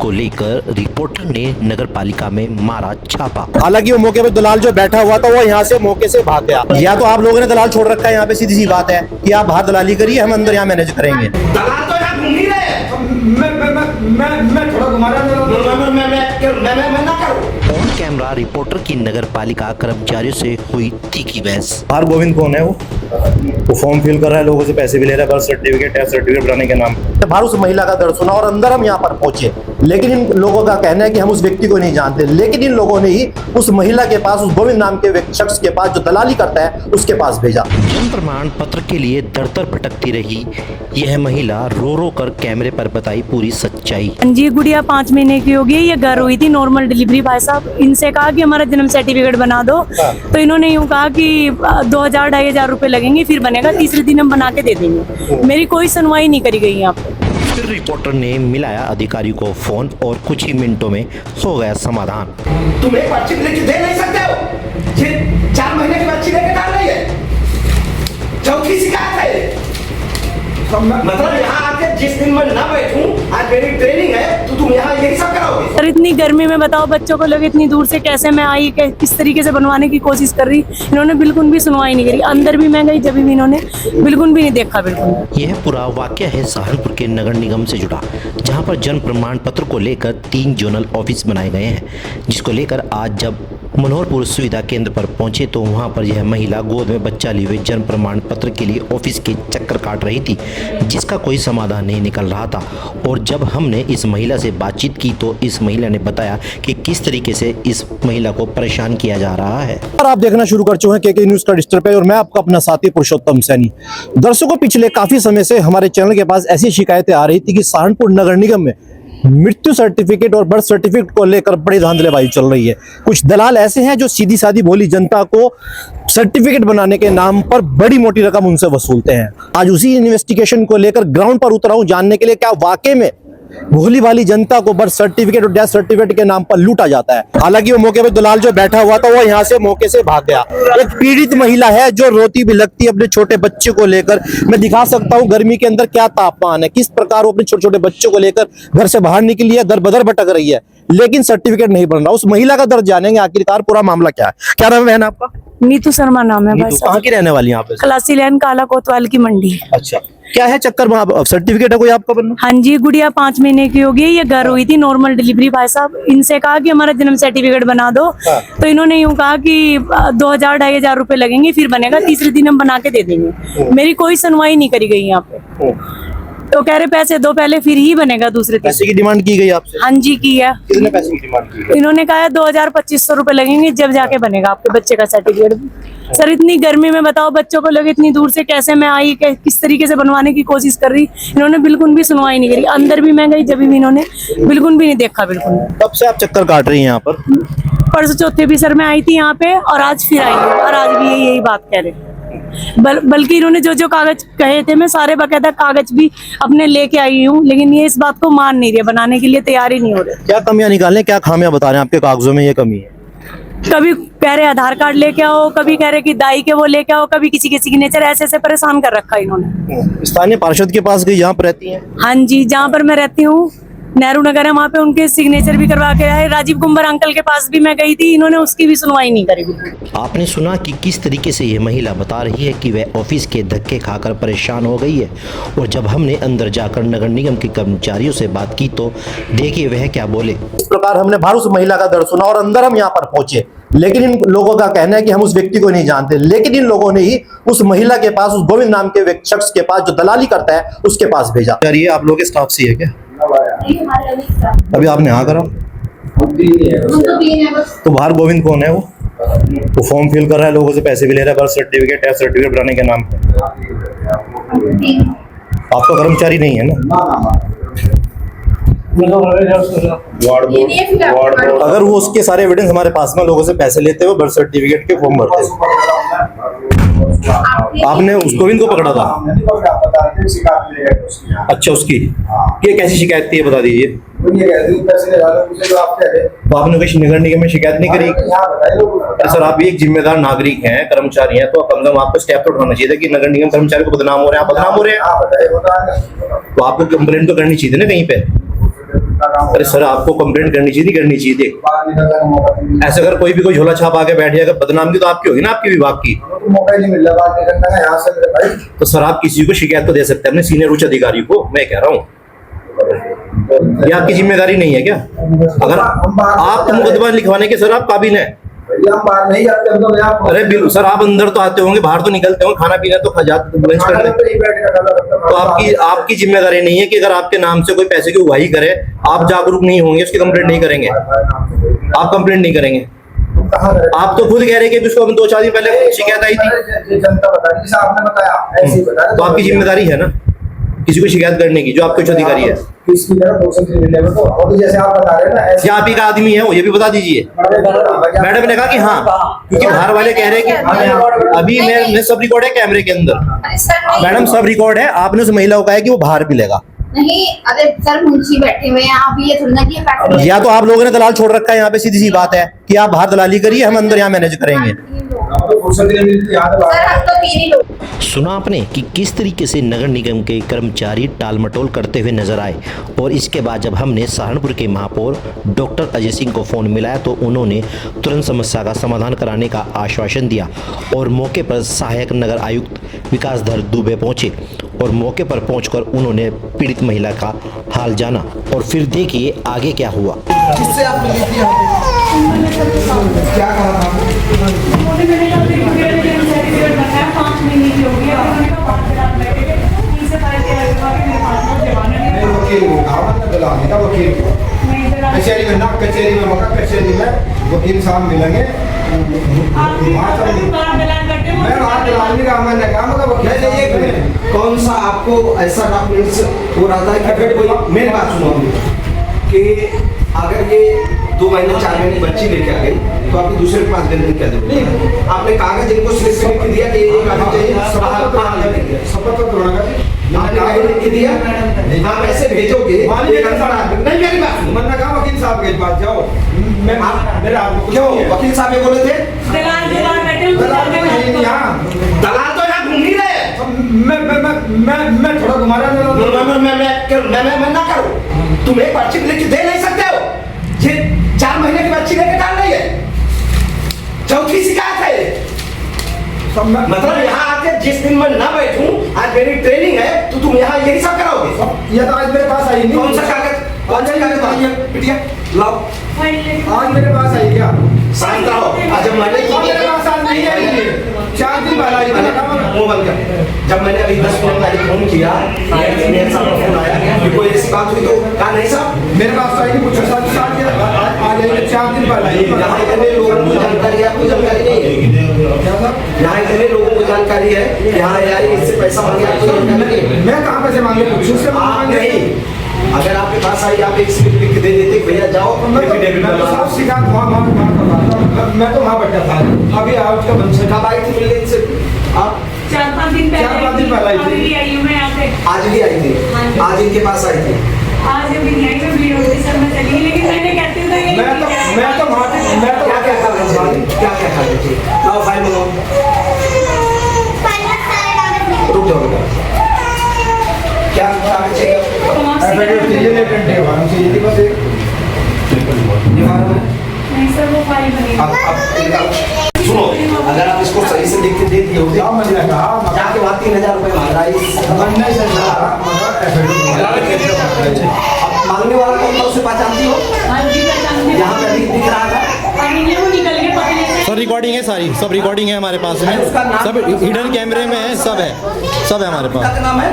को लेकर रिपोर्टर ने नगर पालिका में मारा छापा। हालांकि वो मौके पे दलाल जो बैठा हुआ था वो यहाँ से मौके से भाग गया। या तो आप लोगों ने दलाल छोड़ रखा है यहाँ पे, सीधी सी बात है कि आप बाहर दलाली करिए, हम अंदर यहाँ मैनेज करेंगे। दलाल तो यहाँ घूम ही रहे हैं। मैं थोड़ा घुमा रहा हूँ, मैं ना करूँ। ऑन कैमरा रिपोर्टर की नगर पालिका कर्मचारियों से हुई तीखी बहस। बाहर गोविंद कौन है? वो फॉर्म फिल कर रहा है, लोगों से पैसे भी ले रहा है, बर्थ सर्टिफिकेट टेस्ट सर्टिफिकेट बनाने के नाम पे। बाहर उस महिला का दर्द सुना और अंदर हम यहाँ पर पहुंचे, लेकिन इन लोगों का कहना है कि हम उस व्यक्ति को नहीं जानते, लेकिन इन लोगों ने ही उस महिला के पास, उस गोविंद नाम के शख्स के पास जो दलाली करता है उसके पास भेजा। जन्म प्रमाण पत्र के लिए दर दर भटकती रही यह महिला रो रो कर कैमरे पर बताई पूरी सच्चाई। जी, गुड़िया 5 महीने की होगी, ये घर हुई थी नॉर्मल डिलीवरी। भाई साहब इनसे कहा कि हमारा जन्म सर्टिफिकेट बना दो, तो इन्होंने यूँ कहा कि 2000-2500 रुपए लगेंगे, फिर बनेगा, तीसरे दिन हम बना के दे देंगे। मेरी कोई सुनवाई नहीं करी गई यहाँ पे। फिर रिपोर्टर ने मिलाया अधिकारी को फोन और कुछ ही मिनटों में हो गया समाधान। तुम एक पर्ची लेके दे नहीं सकते हो, ये 4 महीने की पर्ची लेके डाल रही है। चौथी शिकायत है ये। मतलब यहाँ आके जिस दिन मैं ना बैठूं, आज मेरी ट्रेनिंग है, तो तुम यहाँ यही सब कराओगे। सर इतनी गर्मी में बताओ, बच्चों को लोग इतनी दूर से कैसे मैं आई, किस तरीके से बनवाने की कोशिश कर रही, इन्होंने बिल्कुल भी सुनवाई नहीं करी। अंदर भी मैं गई, जब भी इन्होंने बिल्कुल भी नहीं देखा। बिल्कुल यह पूरा वाक्य है सहारनपुर के नगर निगम से जुड़ा, जहां पर जन्म प्रमाण पत्र को लेकर 3 जोनल ऑफिस बनाए गए हैं, जिसको लेकर आज जब मनोहरपुर सुविधा केंद्र पर पहुंचे तो वहां पर यह महिला गोद में बच्चा लिए हुए जन्म प्रमाण पत्र के लिए ऑफिस के चक्कर काट रही थी, जिसका कोई समाधान नहीं निकल रहा था। और जब हमने इस महिला से बातचीत की तो इस महिला ने बताया कि किस तरीके से इस महिला को परेशान किया जा रहा है। और आप देखना शुरू कर चुके हैं केके न्यूज़ का डिजिटल पे, और मैं आपका अपना साथी पुरुषोत्तम सैनी। दर्शकों, पिछले काफी समय से हमारे चैनल के पास ऐसी शिकायतें आ रही थी कि सहारनपुर नगर निगम में मृत्यु सर्टिफिकेट और बर्थ सर्टिफिकेट को लेकर बड़ी धांधलेबाजी चल रही है। कुछ दलाल ऐसे हैं जो सीधी सादी भोली जनता को सर्टिफिकेट बनाने के नाम पर बड़ी मोटी रकम उनसे वसूलते हैं। आज उसी इन्वेस्टिगेशन को लेकर ग्राउंड पर उतरा हूं, जानने के लिए क्या वाकई में भोली भाली जनता को बर्थ सर्टिफिकेट और डेथ सर्टिफिकेट के नाम पर लूटा जाता है। हालांकि वो मौके पे दलाल जो बैठा हुआ था वो यहाँ से मौके से भाग गया। एक पीड़ित महिला है जो रोती बिलखती अपने छोटे बच्चे को लेकर। मैं दिखा सकता हूँ गर्मी के अंदर क्या तापमान है, किस प्रकार वो अपने छोटे छोटे बच्चों को लेकर घर से बाहर निकली है, दर बदर भटक रही है, लेकिन सर्टिफिकेट नहीं बन रहा। उस महिला का दर्द जानेंगे आखिरकार पूरा मामला क्या है। क्या नाम है बहन आपका? नीतू शर्मा नाम है। कहाँ की रहने वाली? यहाँ पे खलासी लैन काला कोतवाल की मंडी। अच्छा, क्या है चक्कर में? सर्टिफिकेट है कोई आपका बनना? हाँ जी, गुड़िया 5 महीने की होगी, ये घर हुई थी नॉर्मल डिलीवरी। भाई साहब इनसे कहा कि हमारा जन्म सर्टिफिकेट बना दो, तो इन्होंने यूँ कहा कि 2000-2500 रुपए लगेंगे, फिर बनेगा, तीसरे दिन हम बना के दे देंगे। मेरी कोई सुनवाई नहीं करी गई यहाँ पे। तो कह रहे पैसे दो पहले, फिर ही बनेगा दूसरे दिन। पैसे की डिमांड की गई आपसे? हाँ जी, की है। कितने पैसे की डिमांड की? इन्होंने कहा 2000-2500 रुपए लगेंगे, जब जाके बनेगा आपके बच्चे का सर्टिफिकेट। सर इतनी गर्मी में बताओ, बच्चों को लोग इतनी दूर से कैसे मैं आई, किस तरीके से बनवाने की कोशिश कर रही, इन्होंने बिल्कुल भी सुनवाई नहीं करी। अंदर भी मैं गई, जब भी इन्होंने बिल्कुल भी नहीं देखा। बिल्कुल कब से आप चक्कर काट रही हैं यहाँ पर? परसों चौथे भी सर मैं आई थी यहाँ पे, और आज फिर आई हूँ, और आज भी यही बात कह रहे। बल्कि इन्होंने जो जो कागज कहे थे, मैं सारे बाकायदा कागज भी अपने लेके आई हूँ, लेकिन ये इस बात को मान नहीं रहे, बनाने के लिए तैयार ही नहीं हो रहे। क्या कमियां निकालने, क्या खामियां बता रहे हैं आपके कागजों में ये कमी है? कभी कह रहे आधार कार्ड लेके आओ, कभी कह रहे कि दाई के वो लेके आओ, कभी किसी के सिग्नेचर, ऐसे परेशान कर रखा है इन्होंने। स्थानीय पार्षद के पास गई, यहाँ पर रहती हैं? हाँ जी, जहाँ पर मैं रहती हूँ नेहरू नगर है, वहाँ पे उनके सिग्नेचर भी करवा के आए। राजीव कुंबर अंकल के पास भी मैं गई थी, इन्होंने उसकी भी सुनवाई नहीं करी। आपने सुना कि किस तरीके से ये महिला बता रही है कि वह ऑफिस के धक्के खाकर परेशान हो गई है। और जब हमने अंदर जाकर नगर निगम के कर्मचारियों से बात की तो देखिए वह क्या बोले। इस प्रकार हमने बाहर उस महिला का दर्द सुना और अंदर हम यहाँ पर पहुंचे, लेकिन इन लोगों का कहना है कि हम उस व्यक्ति को नहीं जानते, लेकिन इन लोगों ने ही उस महिला के पास, उस गोविंद नाम के शख्स के पास जो दलाली करता है उसके पास भेजा। यार ये आप लोग के स्टाफ से है क्या? अभी आपने हाँ करा तो बाहर गोविंद कौन है? वो फॉर्म फिल कर रहा है, लोगों से पैसे भी ले रहा है, बर्थ सर्टिफिकेट टेस्ट सर्टिफिकेट बनाने के नाम पे। आपका कर्मचारी नहीं है ना? अगर वो उसके सारे एविडेंस हमारे पास में, लोगों से पैसे लेते हुए बर्थ सर्टिफिकेट के फॉर्म भरते हुए, आपने उस गोविंद को पकड़ा था? अच्छा, उसकी ये कैसी शिकायत थी ये बता दीजिए। तो आपने कोई नगर निगम में शिकायत नहीं करी? सर आप भी एक जिम्मेदार नागरिक हैं, कर्मचारी हैं, तो कम से कम आपको स्टेप तो उठाना चाहिए था कि नगर निगम कर्मचारी को बदनाम हो रहे हैं, आप बदनाम हो रहे हैं, तो आपको कंप्लेंट तो करनी चाहिए थी ना कहीं पे। अरे सर आपको कंप्लेंट करनी चाहिए, नहीं करनी चाहिए? देख ऐसे अगर कोई भी कोई झोला छाप आके बैठ जाएगा, बदनामी तो आपकी होगी ना, आपके विभाग की। मौका नहीं मिल रहा बात करने का यहाँ से मेरे भाई। तो सर आप किसी को शिकायत तो दे सकते हैं अपने सीनियर उच्च अधिकारी को, मैं कह रहा हूँ। ये आपकी जिम्मेदारी नहीं है क्या? अगर आप मुकदमा लिखवाने के सर आप काबिल हैं। भैया हम बाहर नहीं जाते, हम तो यहाँ अरे बिल्कुल सर, आप अंदर तो आते होंगे, बाहर तो निकलते होंगे, खाना पीना तो खा जाते, लंच खाना करने। पे ही बैठ कर खाना करते हैं। तो आपकी जिम्मेदारी नहीं है कि अगर आपके नाम से कोई पैसे की उगाही करे, आप जागरूक नहीं होंगे, उसकी कंप्लेंट नहीं करेंगे, आप कंप्लेंट नहीं करेंगे। तुम कहाँ रहे? आप तो खुद कह रहे हैं कि उसको हम 2-4 दिन पहले शिकायत आई थी, ये जनता बता रही है, आपने बताया ऐसे ही बताया। तो आपकी जिम्मेदारी है ना किसी को शिकायत करने की, जो आपके उच्च अधिकारी है। किसकी तरह मोशन से मिले तो और तो जैसे आप बता रहे हैं ना ऐसे क्या आप ही का आदमी है वो, ये भी बता दीजिए। मैडम ने कहा कि हाँ, क्योंकि बाहर वाले कह रहे हैं कि अभी मैं सब रिकॉर्ड है कैमरे के अंदर। मैडम सब रिकॉर्ड है, आपने उस महिला को कहा है कि वो बाहर मिलेगा। नहीं, अरे सर मुंशी बैठे हुए हैं, आप ये थोड़ा कि पैसे या तो आप लोगों ने दलाल छोड़ रखा है यहाँ पे, सीधी सी बात है कि आप बाहर दलाली करिए, हम अंदर यहाँ मैनेज करेंगे। तो फुर्सत नहीं मिलती याद सर हम तो 3 ही लोग। सुना आपने कि किस तरीके से नगर निगम के कर्मचारी टालमटोल करते हुए नजर आए। और इसके बाद जब हमने सहारनपुर के महापौर डॉक्टर अजय सिंह को फ़ोन मिलाया तो उन्होंने तुरंत समस्या का समाधान कराने का आश्वासन दिया और मौके पर सहायक नगर आयुक्त विकासधर दुबे पहुंचे और मौके पर पहुंचकर उन्होंने पीड़ित महिला का हाल जाना। और फिर देखिए आगे क्या हुआ। किससे आपने ली थी क्या कहा था? वकील को कहा ना दिलाने का, वकील को कचहरी में ना, कचहरी में मौका, कचहरी में वकील साहब मिलेंगे। मैं वहाँ दिलाने का मैंने कहा मगर वकील कौन सा आपको ऐसा डॉक्यूमेंट्स हो रहा था कि अगर कोई, मेरी बात सुनो कि अगर ये 2 महीने 4 महीने बच्ची लेके आ गई तो आपके दूसरे के पास देने की क्या जरूरत? आपने कागज इनको स्लिप से लिख दिया कि ये कागज चाहिए, शपथ तो लिख दिया, आप ऐसे भेजोगे नहीं। मेरी बात सुनो, मैंने कहा वकील साहब के पास जाओ। मैं मेरा क्यों वकील साहब ये बोले थे? दलाल दलाल तो यहाँ घूम ही रहे हैं। मैं थोड़ा घुमा रहा हूँ। मैं ना करूँ, तुम एक पर्ची लिख के दे नहीं सकते हो। ये 4 महीने की बच्ची लेके डाल रही है, चौथी शिकायत है ये। मतलब यहाँ आके जिस दिन मैं ना बैठूं, आज मेरी ट्रेनिंग है तो तुम यहाँ यही सब कराओगे? ये तो आज मेरे पास आई नहीं। कौन सा कागज, कौन सा कागज आई है? बिटिया लाओ, आज मेरे पास आई क्या? शांत रहो। आज जब मैंने मेरे पास आज नहीं आई, 4 दिन पहले आई। मुंह बंद कर। जब मैंने अभी 10 मिनट पहले फोन किया, मेरे साहब का फोन आया कि कोई ऐसी बात हुई तो कहा नहीं साहब मेरे पास आई नहीं, कुछ आज 4 दिन पहले आई। यहाँ इतने लोगों को जानकारी है, आपको जानकारी नहीं है? क्या था? यहाँ इतने लोगों को जानकारी है, यहाँ यार इससे पैसा मांगे, आपको जानकारी नहीं है? मैं कहाँ पैसे मांगे? कुछ उससे आप मांगे नहीं, अगर आपके पास आई आप एक स्लिप लिख के दे देते भैया जाओ एफिडेविट मैं तो बनवाओ। साफ शिकायत मैं तो वहाँ बैठा था। अभी आज का बंश कब आई थी मिलने से आप? 4-5 दिन पहले 4-5 दिन पहले आई थी। अभी आई हूँ मैं यहाँ पे। आज भी आई थी, आज इनके पास आई थी। आज अभी नहीं आई, मैं भीड़ होती सर मैं चली गई, लेकिन मैंने कहती हूँ तो ये मैं तो वहाँ क्या क्या कागज चाहिए, क्या क्या कागज चाहिए? लाओ फाइल मंगाओ। रुक जाओ बेटा, क्या कागज चाहिए? नहीं सर वो फाइल बनेगी। अब सुनो, अगर आप इसको सही से लिख के दे दिए होते जाके वहाँ 3000 रुपये मांग रहा है मांगने वाला कौन था, उसे पहचानती हो? हाँ जी पहचानती हूँ। यहाँ पे अभी दिख रहा था। अभी ये वो निकल के पकड़े से। सर रिकॉर्डिंग है सारी, सब रिकॉर्डिंग है हमारे पास में, सब हिडन कैमरे में है, सब है हमारे पास। क्या नाम है?